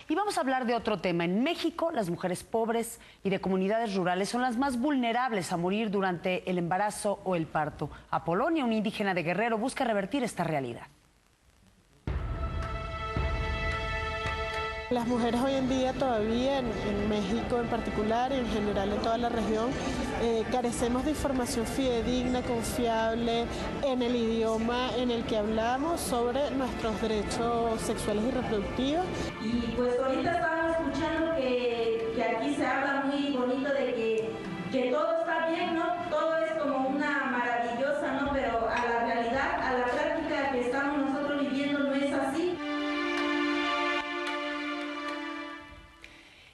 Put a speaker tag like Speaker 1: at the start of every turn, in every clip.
Speaker 1: Y vamos a hablar de otro tema. En México, las mujeres pobres y de comunidades rurales son las más vulnerables a morir durante el embarazo o el parto. Apolonia, una indígena de Guerrero, busca revertir esta realidad.
Speaker 2: Las mujeres hoy en día todavía, en México en particular y en general en toda la región, carecemos de información fidedigna, confiable, en el idioma en el que hablamos sobre nuestros derechos sexuales y reproductivos.
Speaker 3: Y pues ahorita estamos escuchando que aquí se habla muy bonito de que todo está bien, ¿no? Todo es como una maravillosa, ¿no? Pero a la realidad, a la práctica que estamos nosotros viviendo no es así.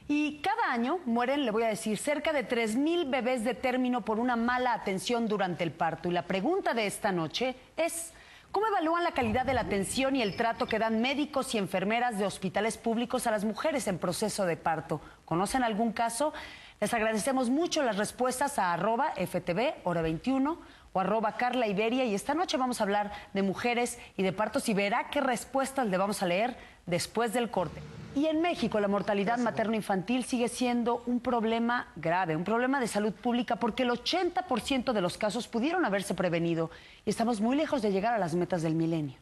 Speaker 1: Y cada año mueren, le voy a decir, cerca de 3,000 bebés de término por una mala atención durante el parto. Y la pregunta de esta noche es, ¿cómo evalúan la calidad de la atención y el trato que dan médicos y enfermeras de hospitales públicos a las mujeres en proceso de parto? ¿Conocen algún caso? Les agradecemos mucho las respuestas a @FTV, Hora 21 o @CarlaIberia. Y esta noche vamos a hablar de mujeres y de partos y verá qué respuestas le vamos a leer después del corte. Y en México la mortalidad materno-infantil sigue siendo un problema grave, un problema de salud pública, porque el 80% de los casos pudieron haberse prevenido y estamos muy lejos de llegar a las metas del milenio.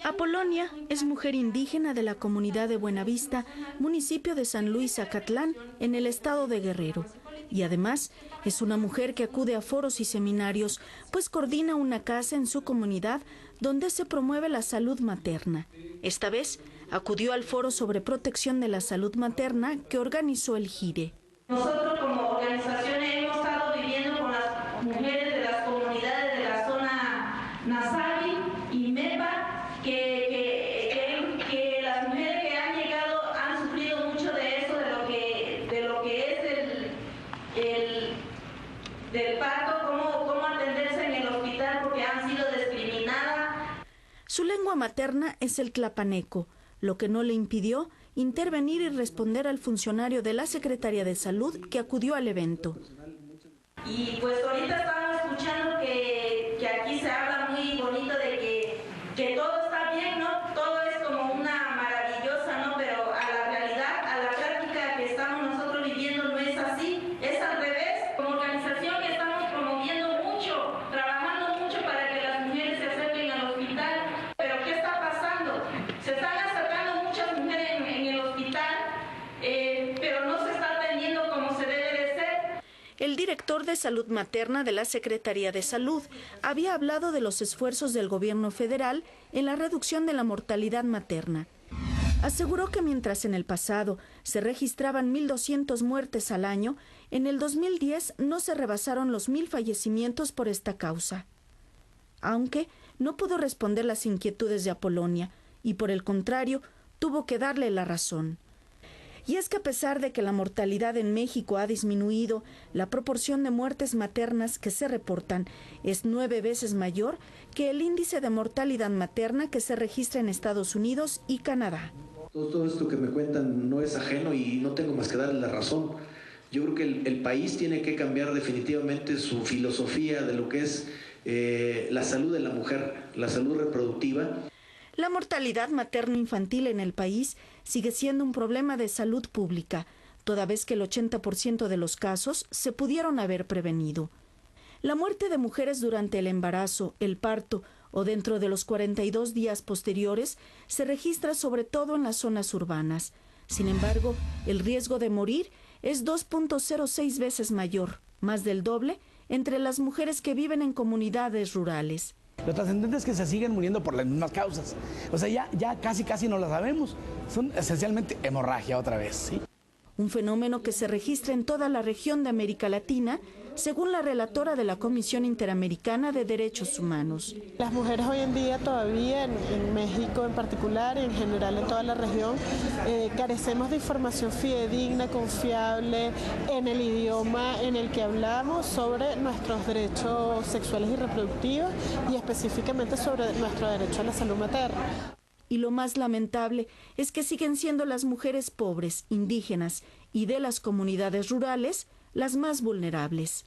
Speaker 4: Apolonia es mujer indígena de la comunidad de Buenavista, municipio de San Luis Acatlán, en el estado de Guerrero. Y además es una mujer que acude a foros y seminarios, pues coordina una casa en su comunidad donde se promueve la salud materna. Esta vez acudió al foro sobre protección de la salud materna que organizó el GIRE.
Speaker 3: Nosotros como organización hemos estado viviendo con las mujeres de las comunidades de la zona Nazavi y Mepa, que las mujeres que han llegado han sufrido mucho de eso, de lo que es del parto, cómo atenderse en el hospital porque han sido discriminadas.
Speaker 4: Su lengua materna es el tlapaneco, lo que no le impidió intervenir y responder al funcionario de la Secretaría de Salud que acudió al evento.
Speaker 3: Y pues ahorita estamos escuchando que aquí se habla muy bonito de que todo está bien, ¿no? Todo es como una maravillosa, ¿no? Pero a la realidad, a la práctica que estamos nosotros viviendo no es así, es al revés. Como organización estamos promoviendo mucho, trabajando mucho para que las mujeres se acerquen al hospital. Pero ¿qué está pasando? Se están acercando muchas mujeres en el hospital, pero no se está atendiendo como se debe de ser.
Speaker 4: El director de Salud Materna de la Secretaría de Salud había hablado de los esfuerzos del gobierno federal en la reducción de la mortalidad materna. Aseguró que mientras en el pasado se registraban 1,200 muertes al año, en el 2010 no se rebasaron los 1,000 fallecimientos por esta causa. Aunque no pudo responder las inquietudes de Apolonia y, por el contrario, tuvo que darle la razón. Y es que a pesar de que la mortalidad en México ha disminuido, la proporción de muertes maternas que se reportan es 9 veces mayor que el índice de mortalidad materna que se registra en Estados Unidos y Canadá.
Speaker 5: Todo esto que me cuentan no es ajeno y no tengo más que darle la razón. Yo creo que el país tiene que cambiar definitivamente su filosofía de lo que es la salud de la mujer, la salud reproductiva.
Speaker 4: La mortalidad materno-infantil en el país sigue siendo un problema de salud pública, toda vez que el 80% de los casos se pudieron haber prevenido. La muerte de mujeres durante el embarazo, el parto o dentro de los 42 días posteriores se registra sobre todo en las zonas urbanas. Sin embargo, el riesgo de morir es 2.06 veces mayor, más del doble, entre las mujeres que viven en comunidades rurales.
Speaker 6: Lo trascendente es que se siguen muriendo por las mismas causas. O sea, ya casi no lo sabemos. Son esencialmente hemorragia otra vez, ¿sí?
Speaker 4: Un fenómeno que se registra en toda la región de América Latina, según la relatora de la Comisión Interamericana de Derechos Humanos.
Speaker 2: Las mujeres hoy en día todavía, en México en particular y en general en toda la región, carecemos de información fidedigna, confiable, en el idioma en el que hablamos sobre nuestros derechos sexuales y reproductivos y específicamente sobre nuestro derecho a la salud materna.
Speaker 4: Y lo más lamentable es que siguen siendo las mujeres pobres, indígenas y de las comunidades rurales las más vulnerables.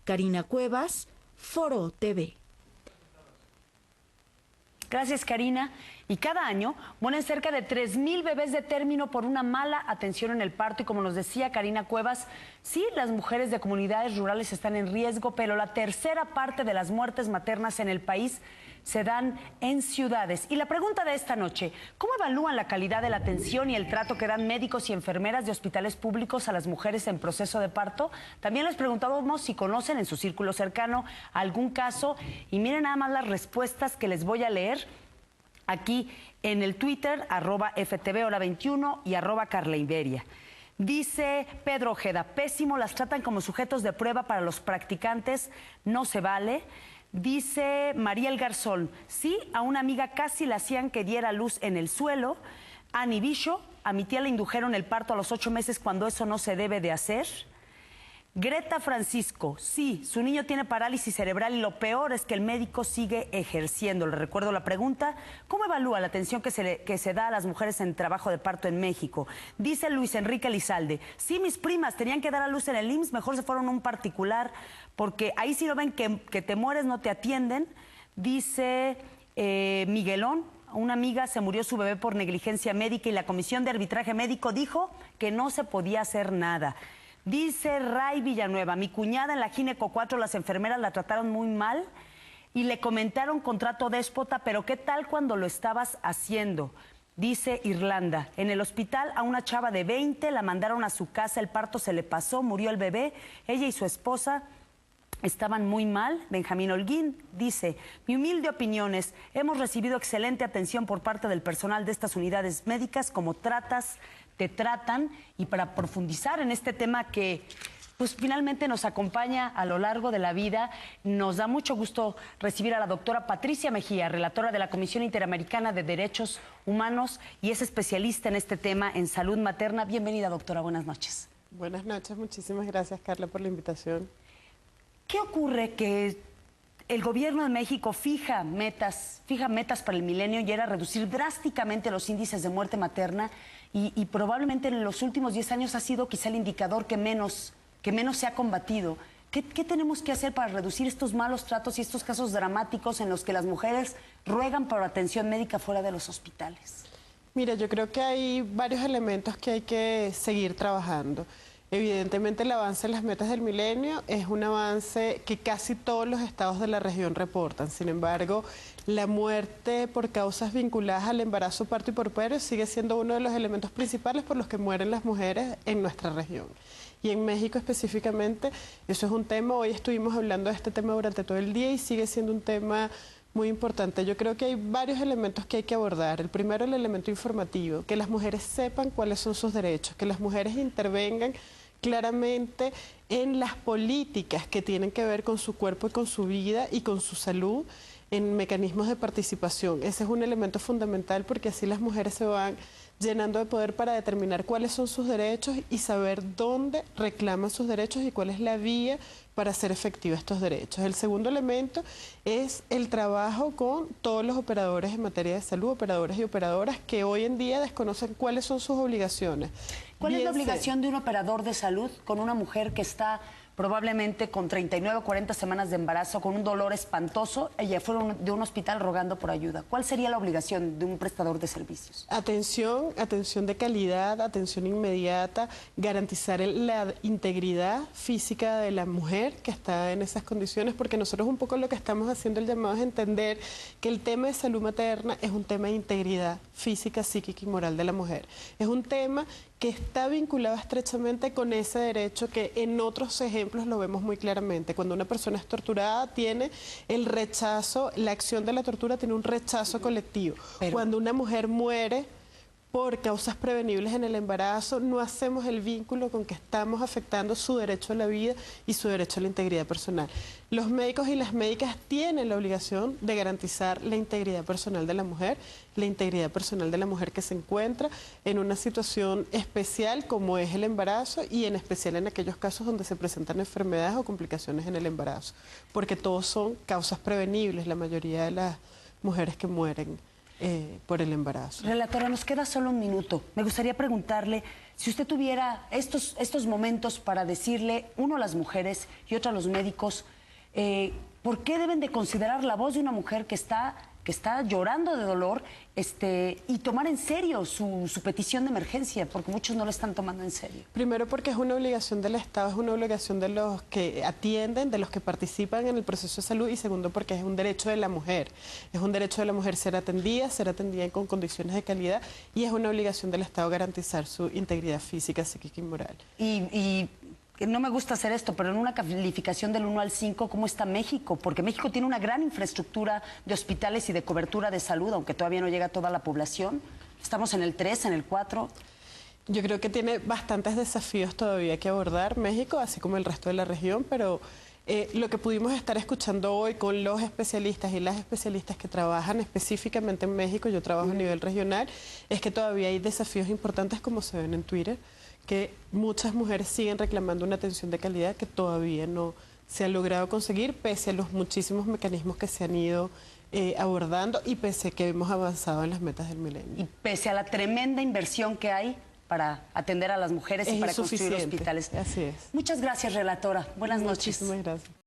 Speaker 4: Karina Cuevas, Foro TV.
Speaker 1: Gracias, Karina. Y cada año mueren cerca de 3,000 bebés de término por una mala atención en el parto. Y como nos decía Karina Cuevas, sí, las mujeres de comunidades rurales están en riesgo, pero la tercera parte de las muertes maternas en el país se dan en ciudades. Y la pregunta de esta noche, ¿cómo evalúan la calidad de la atención y el trato que dan médicos y enfermeras de hospitales públicos a las mujeres en proceso de parto? También les preguntábamos si conocen en su círculo cercano algún caso. Y miren nada más las respuestas que les voy a leer aquí en el Twitter, @FTV-Hora21 y @CarlaIberia. Dice Pedro Ojeda, pésimo, las tratan como sujetos de prueba para los practicantes, no se vale. Dice Mariel Garzón, sí, a una amiga casi la hacían que diera luz en el suelo. Ani Bicho, a mi tía le indujeron el parto a los 8 meses cuando eso no se debe de hacer. Greta Francisco, sí, su niño tiene parálisis cerebral y lo peor es que el médico sigue ejerciendo. Le recuerdo la pregunta, ¿cómo evalúa la atención que se da a las mujeres en trabajo de parto en México? Dice Luis Enrique Lizalde, sí, mis primas tenían que dar a luz en el IMSS, mejor se fueron a un particular, porque ahí sí lo ven que te mueres, no te atienden. Dice Miguelón, una amiga se murió su bebé por negligencia médica y la Comisión de Arbitraje Médico dijo que no se podía hacer nada. Dice Ray Villanueva, mi cuñada en la Gineco 4, las enfermeras la trataron muy mal y le comentaron contrato déspota, pero ¿qué tal cuando lo estabas haciendo? Dice Irlanda, en el hospital a una chava de 20 la mandaron a su casa, el parto se le pasó, murió el bebé, ella y su esposa estaban muy mal. Benjamín Holguín dice, mi humilde opinión es, hemos recibido excelente atención por parte del personal de estas unidades médicas, como tratas, te tratan. Y para profundizar en este tema que pues finalmente nos acompaña a lo largo de la vida, nos da mucho gusto recibir a la doctora Patricia Mejía, relatora de la Comisión Interamericana de Derechos Humanos y es especialista en este tema en salud materna. Bienvenida, doctora, buenas noches.
Speaker 2: Buenas noches, muchísimas gracias, Carla, por la invitación.
Speaker 1: ¿Qué ocurre? Que el gobierno de México fija metas para el milenio y era reducir drásticamente los índices de muerte materna y probablemente en los últimos 10 años ha sido quizá el indicador que menos se ha combatido. ¿Qué tenemos que hacer para reducir estos malos tratos y estos casos dramáticos en los que las mujeres ruegan por atención médica fuera de los hospitales?
Speaker 2: Mira, yo creo que hay varios elementos que hay que seguir trabajando. Evidentemente el avance en las metas del milenio es un avance que casi todos los estados de la región reportan. Sin embargo, la muerte por causas vinculadas al embarazo, parto y puerperio sigue siendo uno de los elementos principales por los que mueren las mujeres en nuestra región. Y en México específicamente, eso es un tema, hoy estuvimos hablando de este tema durante todo el día y sigue siendo un tema muy importante. Yo creo que hay varios elementos que hay que abordar. El primero, el elemento informativo, que las mujeres sepan cuáles son sus derechos, que las mujeres intervengan claramente en las políticas que tienen que ver con su cuerpo y con su vida y con su salud, en mecanismos de participación. Ese es un elemento fundamental porque así las mujeres se van llenando de poder para determinar cuáles son sus derechos y saber dónde reclaman sus derechos y cuál es la vía para hacer efectivos estos derechos. El segundo elemento es el trabajo con todos los operadores en materia de salud, operadores y operadoras que hoy en día desconocen cuáles son sus obligaciones.
Speaker 1: ¿Cuál es la obligación de un operador de salud con una mujer que está probablemente con 39 o 40 semanas de embarazo, con un dolor espantoso, ella fue de un hospital rogando por ayuda? ¿Cuál sería la obligación de un prestador de servicios?
Speaker 2: Atención de calidad, atención inmediata, garantizar la integridad física de la mujer que está en esas condiciones, porque nosotros un poco lo que estamos haciendo el llamado es entender que el tema de salud materna es un tema de integridad física, psíquica y moral de la mujer. Es un tema que está vinculado estrechamente con ese derecho que en otros ejemplos lo vemos muy claramente. Cuando una persona es torturada tiene el rechazo, la acción de la tortura tiene un rechazo colectivo. Cuando una mujer muere por causas prevenibles en el embarazo, no hacemos el vínculo con que estamos afectando su derecho a la vida y su derecho a la integridad personal. Los médicos y las médicas tienen la obligación de garantizar la integridad personal de la mujer que se encuentra en una situación especial como es el embarazo y en especial en aquellos casos donde se presentan enfermedades o complicaciones en el embarazo, porque todos son causas prevenibles, la mayoría de las mujeres que mueren por el embarazo.
Speaker 1: Relatora, nos queda solo un minuto. Me gustaría preguntarle si usted tuviera estos momentos para decirle, uno a las mujeres y otro a los médicos, ¿por qué deben de considerar la voz de una mujer que está que está llorando de dolor, y tomar en serio su petición de emergencia, porque muchos no lo están tomando en serio.
Speaker 2: Primero porque es una obligación del Estado, es una obligación de los que atienden, de los que participan en el proceso de salud, y segundo porque es un derecho de la mujer. Es un derecho de la mujer ser atendida con condiciones de calidad, y es una obligación del Estado garantizar su integridad física, psíquica y moral.
Speaker 1: Y no me gusta hacer esto, pero en una calificación del 1 al 5, ¿cómo está México? Porque México tiene una gran infraestructura de hospitales y de cobertura de salud, aunque todavía no llega a toda la población. Estamos en el 3, en el 4.
Speaker 2: Yo creo que tiene bastantes desafíos todavía que abordar México, así como el resto de la región, pero lo que pudimos estar escuchando hoy con los especialistas y las especialistas que trabajan específicamente en México, yo trabajo a nivel regional, es que todavía hay desafíos importantes como se ven en Twitter, que muchas mujeres siguen reclamando una atención de calidad que todavía no se ha logrado conseguir, pese a los muchísimos mecanismos que se han ido abordando y pese a que hemos avanzado en las metas del milenio.
Speaker 1: Y pese a la tremenda inversión que hay para atender a las mujeres y para construir hospitales.
Speaker 2: Así es.
Speaker 1: Muchas gracias, relatora. Buenas noches.
Speaker 2: Muchísimas gracias.